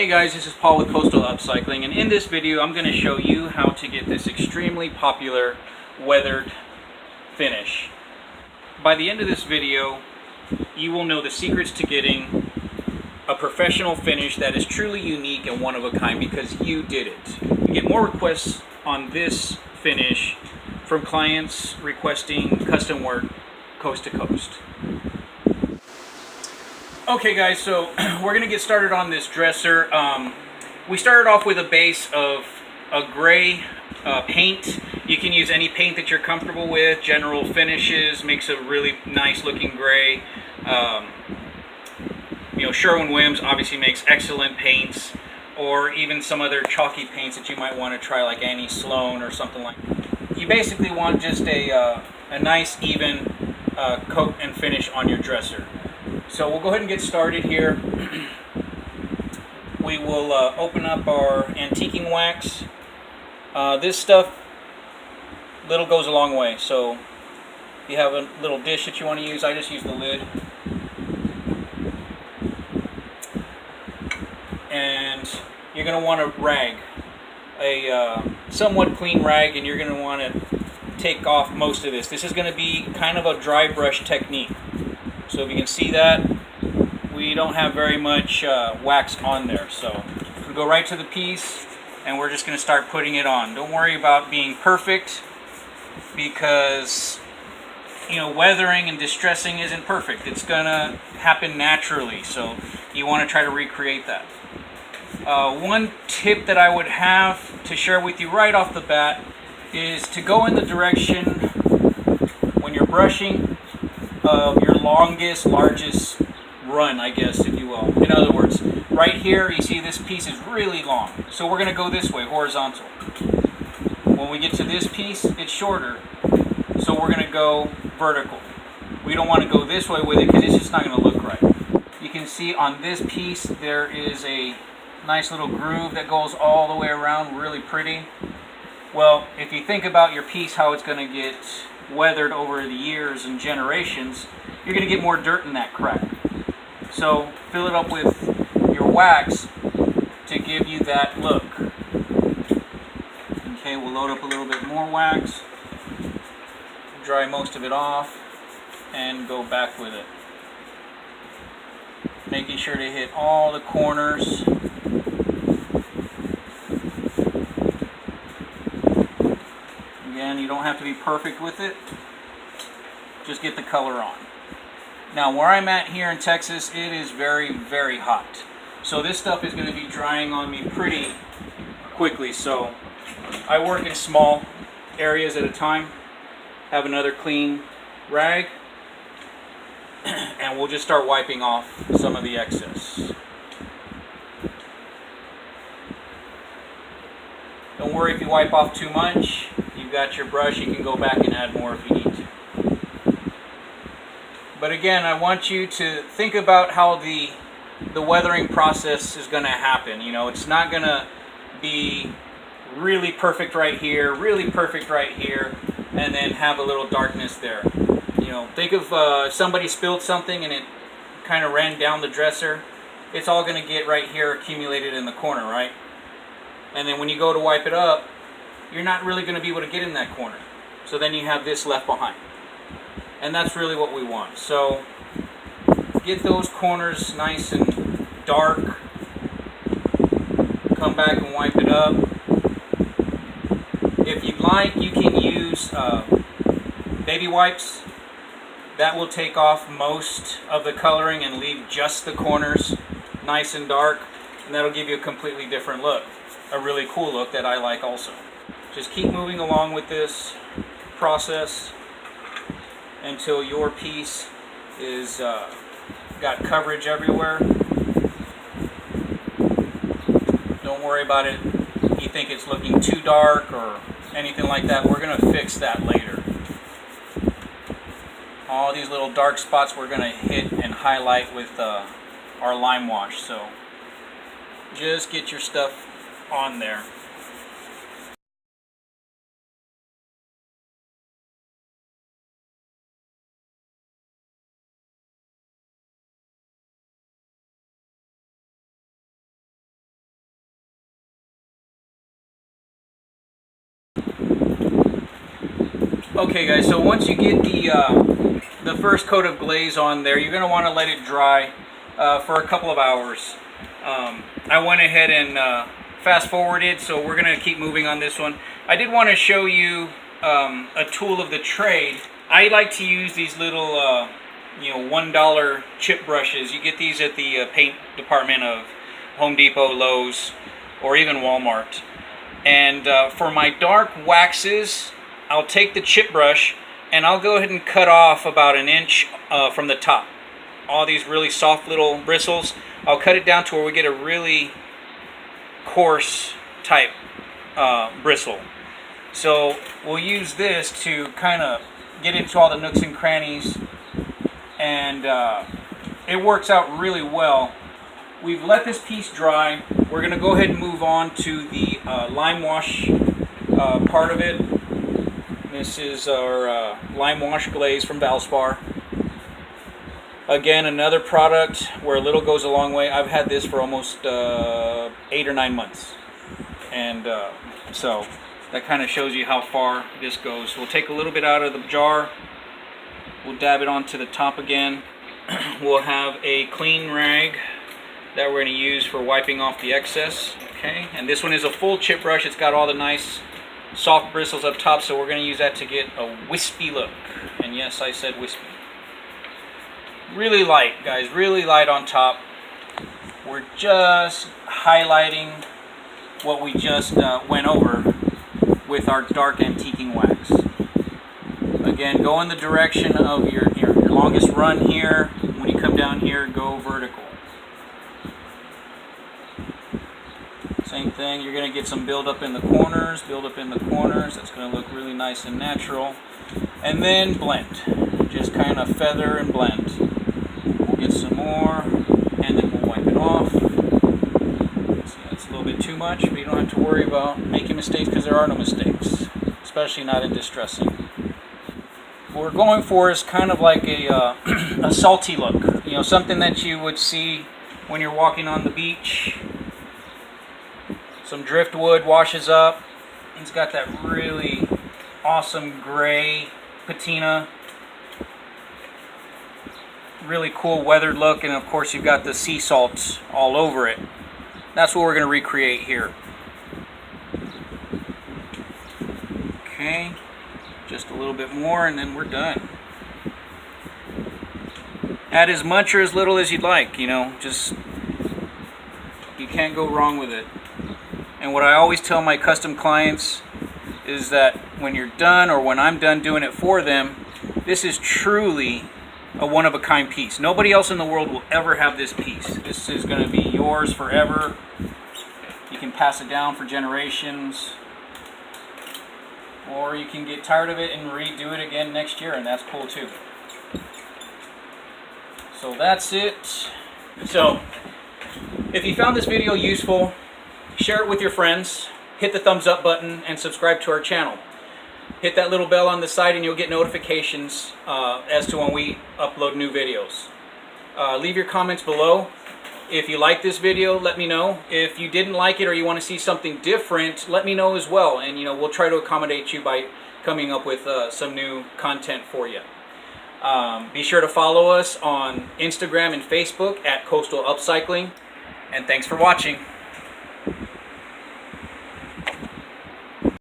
Hey guys, this is Paul with Coastal Upcycling, and in this video I'm going to show you how to get this extremely popular weathered finish. By the end of this video, you will know the secrets to getting a professional finish that is truly unique and one of a kind because you did it. You get more requests on this finish from clients requesting custom work coast to coast. Okay guys, so we're going to get started on this dresser. We started off with a base of a gray paint. You can use any paint that you're comfortable with. General Finishes makes a really nice looking gray. Sherwin-Williams obviously makes excellent paints, or even some other chalky paints that you might want to try, like Annie Sloan or something like that. You basically want just a nice even coat and finish on your dresser. So we'll go ahead and get started here. We will open up our antiquing wax. This stuff, little goes a long way. So if you have a little dish that you want to use, I just use the lid. And you're going to want a rag, a somewhat clean rag, and you're going to want to take off most of this. This is going to be kind of a dry brush technique. So if you can see that, we don't have very much wax on there. So we go right to the piece and we're just going to start putting it on. Don't worry about being perfect because, weathering and distressing isn't perfect. It's going to happen naturally. So you want to try to recreate that. One tip that I would have to share with you right off the bat is to go in the direction when you're brushing of your largest run, I guess, if you will. In other words, right here, you see this piece is really long. So we're going to go this way, horizontal. When we get to this piece, it's shorter. So we're going to go vertical. We don't want to go this way with it because it's just not going to look right. You can see on this piece, there is a nice little groove that goes all the way around, really pretty. Well, if you think about your piece, how it's going to get weathered over the years and generations, you're going to get more dirt in that crack. So fill it up with your wax to give you that look. Okay, we'll load up a little bit more wax, dry most of it off, and go back with it. Making sure to hit all the corners. Again, you don't have to be perfect with it. Just get the color on. Now, where I'm at here in Texas, it is very, very hot. So this stuff is going to be drying on me pretty quickly. So I work in small areas at a time. Have another clean rag. And we'll just start wiping off some of the excess. Don't worry if you wipe off too much. You've got your brush, you can go back and add more if you need to. But again, I want you to think about how the weathering process is going to happen. It's not going to be really perfect right here, really perfect right here, and then have a little darkness there. Think of somebody spilled something and it kind of ran down the dresser. It's all going to get right here accumulated in the corner, right? And then when you go to wipe it up, you're not really going to be able to get in that corner. So then you have this left behind. And that's really what we want. So get those corners nice and dark. Come back and wipe it up. If you'd like, you can use baby wipes. That will take off most of the coloring and leave just the corners nice and dark. And that'll give you a completely different look. A really cool look that I like also. Just keep moving along with this process until your piece is got coverage everywhere. Don't worry about it. You think it's looking too dark or anything like that. We're going to fix that later. All these little dark spots we're going to hit and highlight with our Limewash. So just get your stuff on there. Okay guys, so once you get the first coat of glaze on there, you're going to want to let it dry for a couple of hours. I went ahead and fast forwarded, so we're going to keep moving on this one. I did want to show you a tool of the trade. I like to use these little $1 chip brushes. You get these at the paint department of Home Depot, Lowe's, or even Walmart. And for my dark waxes, I'll take the chip brush and I'll go ahead and cut off about an inch from the top. All these really soft little bristles, I'll cut it down to where we get a really coarse type bristle. So we'll use this to kind of get into all the nooks and crannies, and it works out really well. We've let this piece dry. We're going to go ahead and move on to the Limewash part of it. This is our Limewash glaze from Valspar. Again, another product where a little goes a long way. I've had this for almost 8 or 9 months. And so that kind of shows you how far this goes. We'll take a little bit out of the jar. We'll dab it onto the top again. We'll have a clean rag that we're going to use for wiping off the excess. Okay, and this one is a full chip brush. It's got all the nice soft bristles up top, so we're going to use that to get a wispy look. And yes, I said wispy. Really light, guys, really light on top. We're just highlighting what we just went over with our dark antiquing wax. Again, go in the direction of your longest run here. When you come down here, go vertical. Same thing, you're going to get some buildup in the corners, That's going to look really nice and natural. And then blend. Just kind of feather and blend. We'll get some more, and then we'll wipe it off. See, that's a little bit too much, but you don't have to worry about making mistakes because there are no mistakes, especially not in distressing. What we're going for is kind of like a salty look. You know, something that you would see when you're walking on the beach. Some driftwood washes up. It's got that really awesome gray patina. Really cool weathered look, and of course you've got the sea salts all over it. That's what we're going to recreate here. Okay, just a little bit more and then we're done. Add as much or as little as you'd like, you know, just, you can't go wrong with it. And what I always tell my custom clients is that when you're done, or when I'm done doing it for them, this is truly a one-of-a-kind piece. Nobody else in the world will ever have this piece. This is going to be yours forever. You can pass it down for generations, or you can get tired of it and redo it again next year, and that's cool too. So that's it. So if you found this video useful, share it with your friends, hit the thumbs up button, and subscribe to our channel. Hit that little bell on the side and you'll get notifications as to when we upload new videos. Leave your comments below. If you like this video, let me know. If you didn't like it or you want to see something different, let me know as well. And you know, we'll try to accommodate you by coming up with some new content for you. Be sure to follow us on Instagram and Facebook at Coastal Upcycling. And thanks for watching.